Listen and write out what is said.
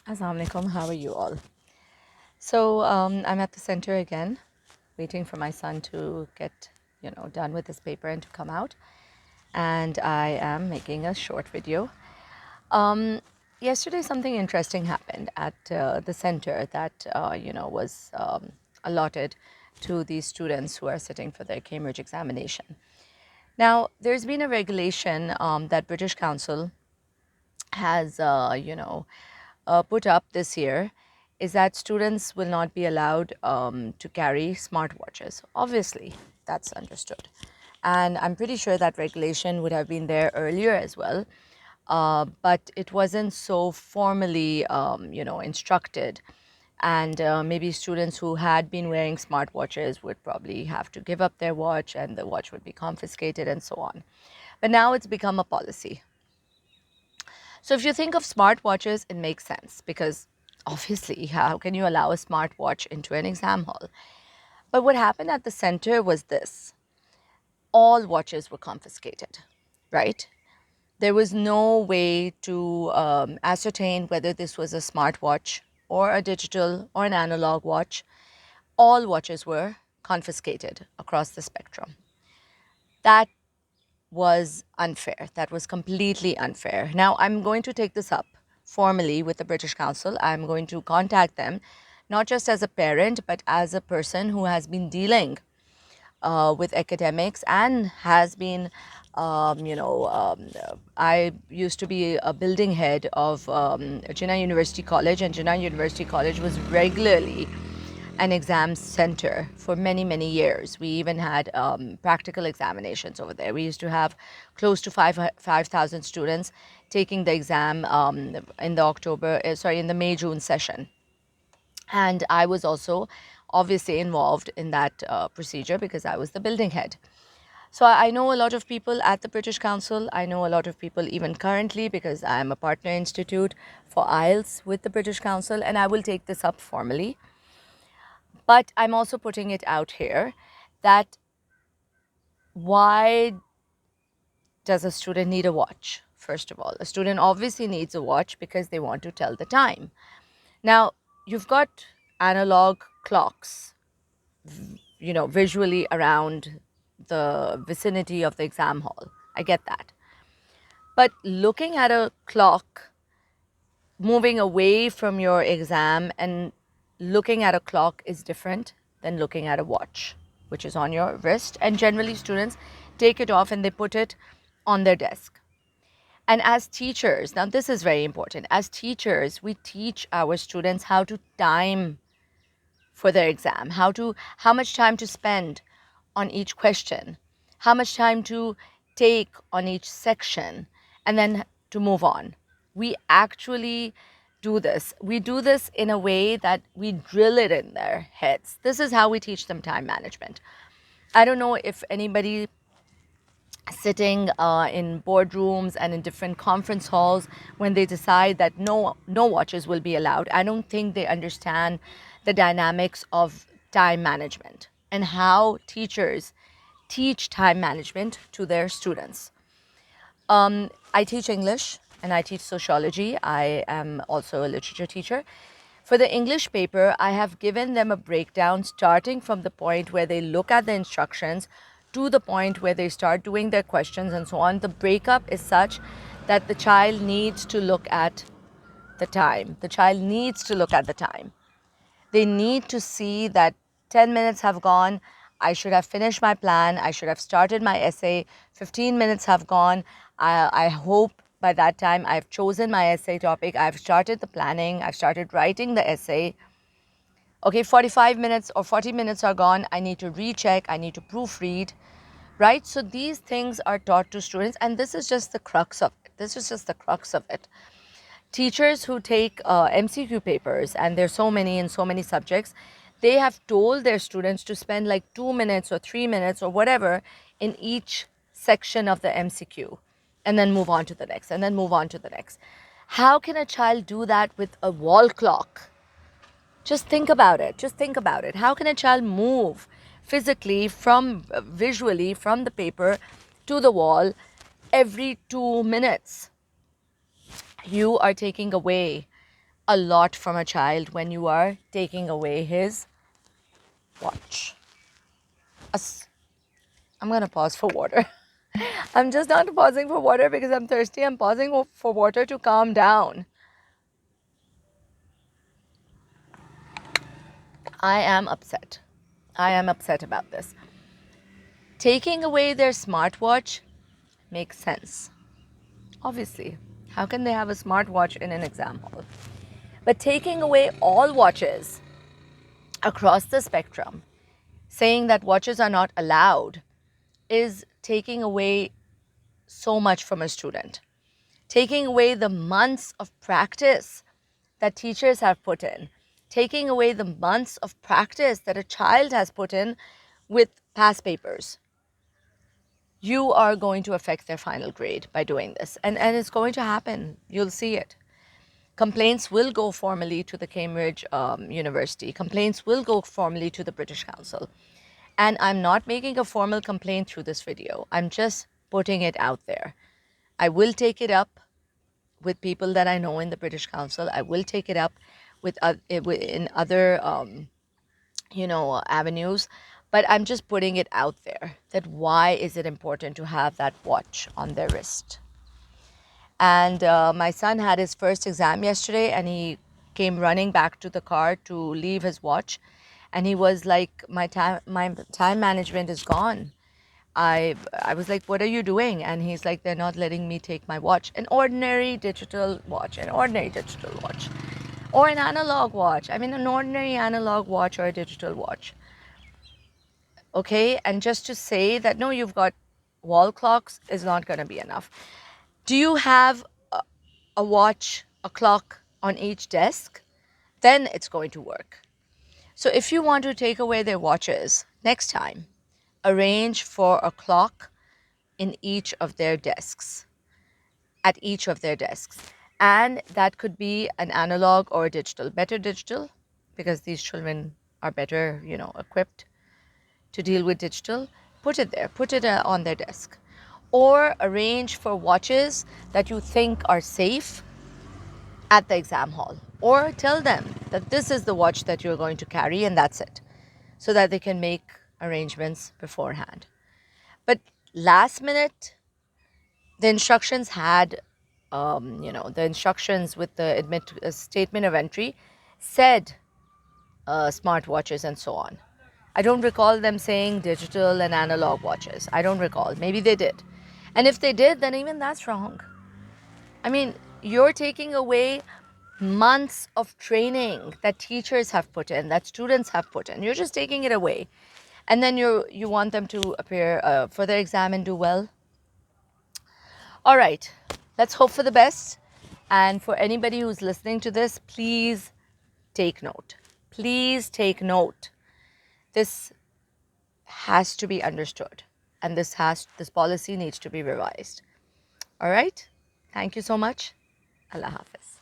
Assalamu alaikum, how are you all? So I'm at the center again, waiting for my son to get, done with his paper and to come out. And I am making a short video. Yesterday, something interesting happened at the center that, was allotted to these students who are sitting for their Cambridge examination. Now, there's been a regulation that British Council has, put up this year is that students will not be allowed to carry smartwatches. Obviously, that's understood. And I'm pretty sure that regulation would have been there earlier as well, but it wasn't so formally, instructed. And maybe students who had been wearing smartwatches would probably have to give up their watch and the watch would be confiscated and so on. But now it's become a policy. So if you think of smartwatches, it makes sense because obviously, how can you allow a smartwatch into an exam hall? But what happened at the center was this: all watches were confiscated, right? There was no way to ascertain whether this was a smartwatch or a digital or an analog watch. All watches were confiscated across the spectrum. That was unfair. That was completely unfair. Now, I'm going to take this up formally with the British Council. I'm going to contact them, not just as a parent, but as a person who has been dealing with academics and has been, I used to be a building head of Jinnah University College, and Jinnah University College was regularly an exam center for many, many years. We even had practical examinations over there. We used to have close to 5,000 students taking the exam in the May-June session. And I was also obviously involved in that procedure because I was the building head. So I know a lot of people at the British Council. I know a lot of people even currently because I am a partner institute for IELTS with the British Council, and I will take this up formally. But I'm also putting it out here that why does a student need a watch? First of all, a student obviously needs a watch because they want to tell the time. Now, you've got analog clocks, visually around the vicinity of the exam hall. I get that. But looking at a clock, moving away from your exam and looking at a clock is different than looking at a watch, which is on your wrist. And generally, students take it off and they put it on their desk. And as teachers, now this is very important, as teachers, we teach our students how to time for their exam, how much time to spend on each question, how much time to take on each section, and then to move on. We actually do this. We do this in a way that we drill it in their heads. This is how we teach them time management. I don't know if anybody sitting in boardrooms and in different conference halls when they decide that no watches will be allowed. I don't think they understand the dynamics of time management and how teachers teach time management to their students. I teach English and I teach sociology. I am also a literature teacher. For the English paper, I have given them a breakdown starting from the point where they look at the instructions to the point where they start doing their questions and so on. The breakup is such that the child needs to look at the time. The child needs to look at the time. They need to see that 10 minutes have gone. I should have finished my plan. I should have started my essay. 15 minutes have gone. I hope by that time I've chosen my essay topic. I've started the planning. I've started writing the essay. Okay, 45 minutes or 40 minutes are gone. I need to recheck. I need to proofread. Right? So these things are taught to students, and this is just the crux of it. This is just the crux of it. Teachers who take MCQ papers, and there's so many in so many subjects, they have told their students to spend like 2 minutes or 3 minutes or whatever in each section of the MCQ and then move on to the next and then move on to the next. How can a child do that with a wall clock? Just think about it. Just think about it. How can a child move physically visually from the paper to the wall every 2 minutes? You are taking away a lot from a child when you are taking away his watch. I'm going to pause for water. I'm just not pausing for water because I'm thirsty. I'm pausing for water to calm down. I am upset. I am upset about this. Taking away their smartwatch makes sense. Obviously, how can they have a smartwatch in an exam hall? But taking away all watches across the spectrum, saying that watches are not allowed, is taking away so much from a student. Taking away the months of practice that teachers have put in, taking away the months of practice that a child has put in with past papers. You are going to affect their final grade by doing this. And it's going to happen. You'll see it. Complaints will go formally to the Cambridge University. Complaints will go formally to the British Council. And I'm not making a formal complaint through this video. I'm just putting it out there. I will take it up with people that I know in the British Council. I will take it up with in other avenues, but I'm just putting it out there that why is it important to have that watch on their wrist. And my son had his first exam yesterday, and he came running back to the car to leave his watch, and he was like, my time management is gone. I was like, what are you doing? And he's like, they're not letting me take my watch. An ordinary digital watch, or an analog watch. I mean, an ordinary analog watch or a digital watch. Okay, and just to say that, no, you've got wall clocks is not going to be enough. Do you have a watch, a clock on each desk? Then it's going to work. So if you want to take away their watches next time, arrange for a clock in each of their desks, at each of their desks. And that could be an analog or digital. Better digital, because these children are better, equipped to deal with digital. Put it there, put it on their desk. Or arrange for watches that you think are safe at the exam hall. Or tell them that this is the watch that you're going to carry and that's it, so that they can make arrangements beforehand. But last minute, the instructions had, the instructions with the statement of entry said smartwatches and so on. I don't recall them saying digital and analog watches. I don't recall. Maybe they did. And if they did, then even that's wrong. I mean, you're taking away months of training that teachers have put in, that students have put in. You're just taking it away. And then you want them to appear for their exam and do well. All right, let's hope for the best. And for anybody who's listening to this, please take note. Please take note. This has to be understood, and this policy needs to be revised. All right? Thank you so much. Allah Hafiz.